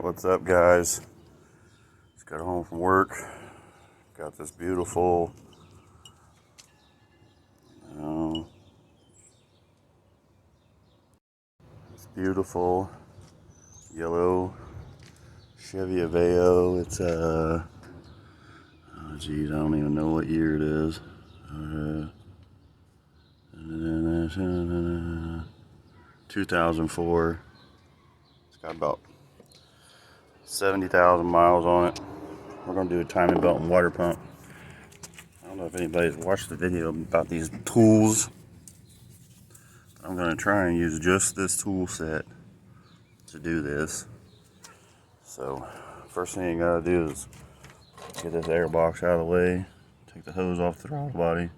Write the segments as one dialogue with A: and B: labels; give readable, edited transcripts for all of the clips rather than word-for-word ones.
A: What's up, guys? Just got home from work. Got this beautiful yellow Chevy Aveo. It's oh geez, I don't even know what year it is. 2004. It's got about 70,000 miles on it. We're gonna do a timing belt and water pump. I don't know if anybody's watched the video about these tools. I'm gonna try and use just this tool set to do this. So first thing you gotta do is get this air box out of the way, take the hose off the throttle body,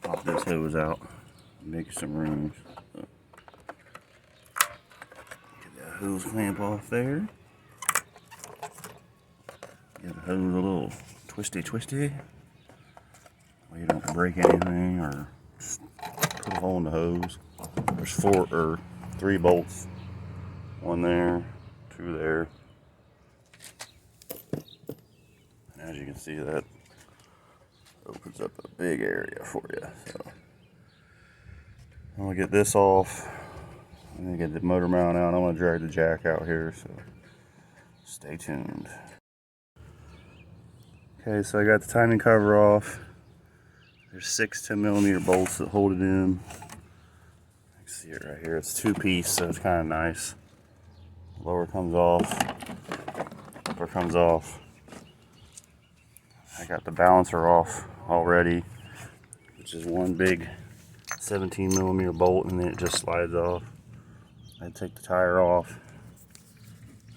A: pop this hose out, make some room. Get that hose clamp off there. Get the hose a little twisty so you don't break anything or just put a hole in the hose. There's 3 bolts. One there, 2 there. And as you can see, that opens up a big area for you. So I'm gonna get this off. I'm gonna get the motor mount out. I'm gonna drag the jack out here, so stay tuned. Okay, so I got the timing cover off. There's 6 10mm bolts that hold it in. You can see it right here. It's 2-piece, so it's kind of nice. Lower comes off, upper comes off. I got the balancer off already, which is one big 17mm bolt, and then it just slides off. I take the tire off.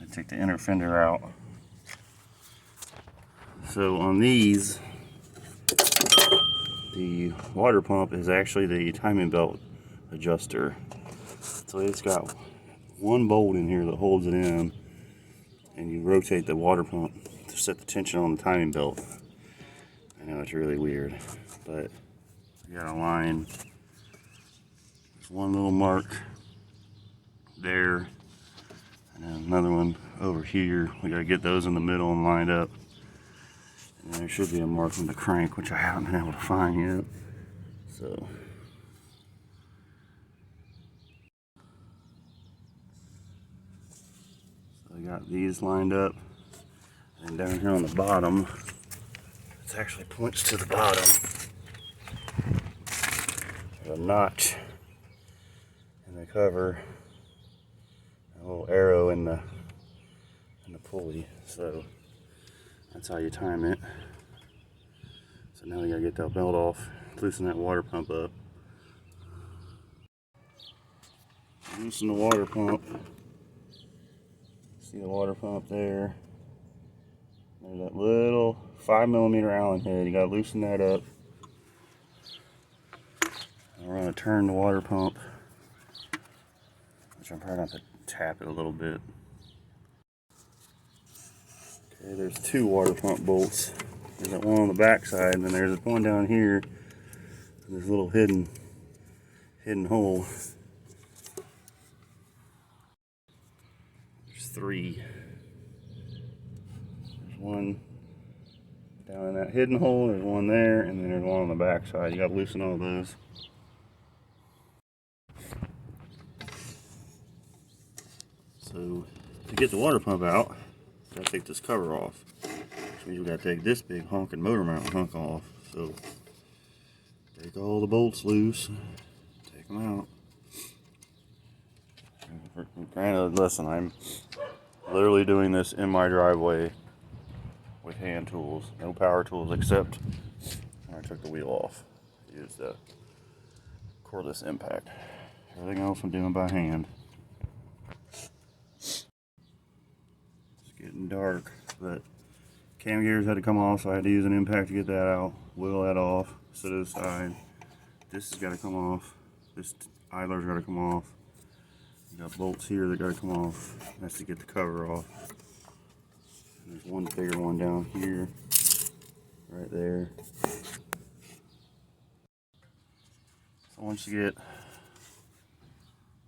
A: I take the inner fender out. So on these, the water pump is actually the timing belt adjuster. So it's got one bolt in here that holds it in, and you rotate the water pump to set the tension on the timing belt. I know it's really weird, but you got a line. There's one little mark there, and then another one over here. We gotta get those in the middle and lined up. And there should be a mark on the crank, which I haven't been able to find yet. So I got these lined up, and down here on the bottom, it actually points to the bottom. There's a notch in the cover, a little arrow in the pulley. So that's how you time it. So now we gotta get that belt off, loosen that water pump up. Loosen the water pump. See the water pump there. There's that little 5mm Allen head. You gotta loosen that up. And we're gonna turn the water pump, which I'm probably gonna have to tap it a little bit. Okay, there's 2 water pump bolts. There's that one on the back side, and then there's one down here. And there's a little hidden hole. There's 3. There's one down in that hidden hole, there's one there, and then there's one on the back side. You gotta loosen all those. So to get the water pump out, you gotta take this cover off. Which means we gotta take this big honking motor mount hunk off. So take all the bolts loose, take them out. Granted, listen, I'm literally doing this in my driveway with hand tools, no power tools, except when I took the wheel off. Use the cordless impact. Everything else I'm doing by hand. It's getting dark, but cam gears had to come off, so I had to use an impact to get that out. Wheel that off, set it aside. This has got to come off. This idler's got to come off. You got bolts here that got to come off. That's to get the cover off. And there's one bigger one down here, right there. So once you get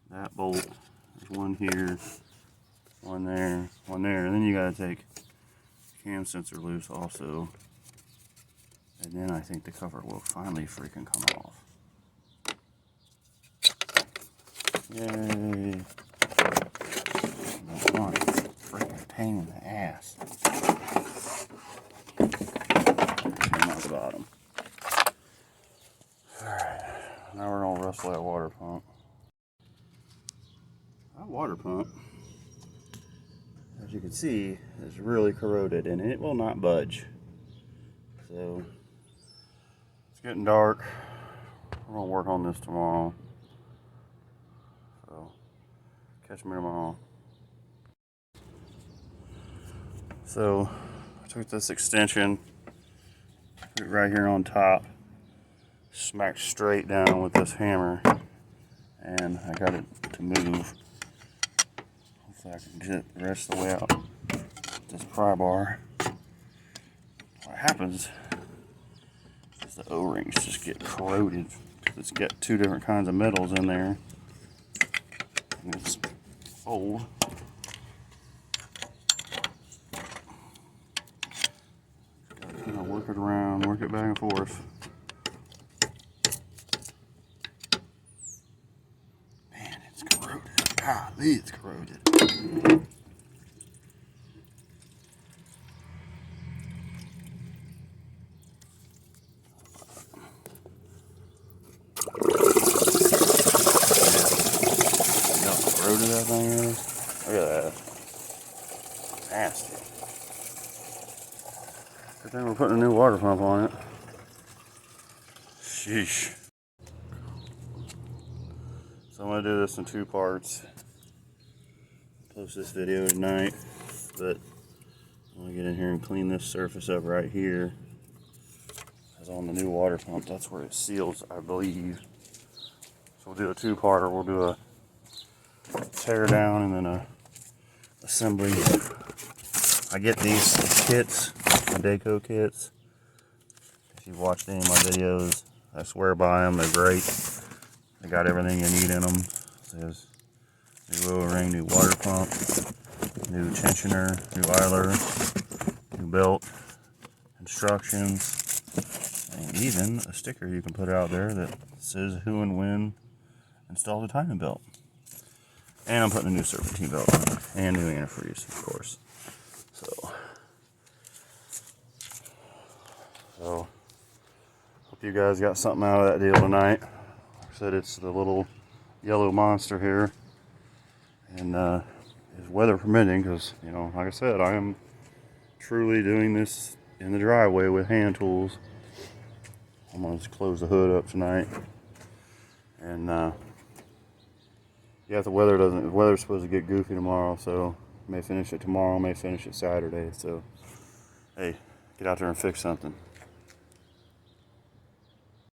A: that bolt, there's one here, one there, one there, and then you gotta take cam sensor loose also, and then I think the cover will finally freaking come off. Yay! Come on, freaking pain in the ass. Came out the bottom. Alright, now we're gonna wrestle that water pump. That water pump, as you can see, is really corroded and it will not budge. So it's getting dark. We're gonna work on this tomorrow. So catch me tomorrow. So I took this extension, put it right here on top, smacked straight down with this hammer, and I got it to move. Hopefully I can get the rest of the way out this pry bar. What happens is the O-rings just get corroded. It's got two different kinds of metals in there, and it's old. Kind of work it around, work it back and forth. Man, it's corroded. Golly, it's corroded. Corroded that thing is. Look at that. Nasty. Good thing we're putting a new water pump on it. Sheesh. So I'm going to do this in two parts. Post this video tonight, but I'm going to get in here and clean this surface up right here. Because on the new water pump, that's where it seals, I believe. So we'll do a two-parter. We'll do a tear down and then a assembly. I get these kits, the Deco kits. If you've watched any of my videos, I swear by them. They're great. They got everything you need in them. There's new O-ring, new water pump, new tensioner, new oiler, new belt, instructions, and even a sticker you can put out there that says who and when installed the timing belt. And I'm putting a new serpentine belt on, and new antifreeze, of course. So hope you guys got something out of that deal tonight. Like I said, it's the little yellow monster here, and is weather permitting, because, you know, like I said, I am truly doing this in the driveway with hand tools. I'm gonna just close the hood up tonight, and yeah, if the weather's supposed to get goofy tomorrow, so may finish it tomorrow, may finish it Saturday. So hey, get out there and fix something.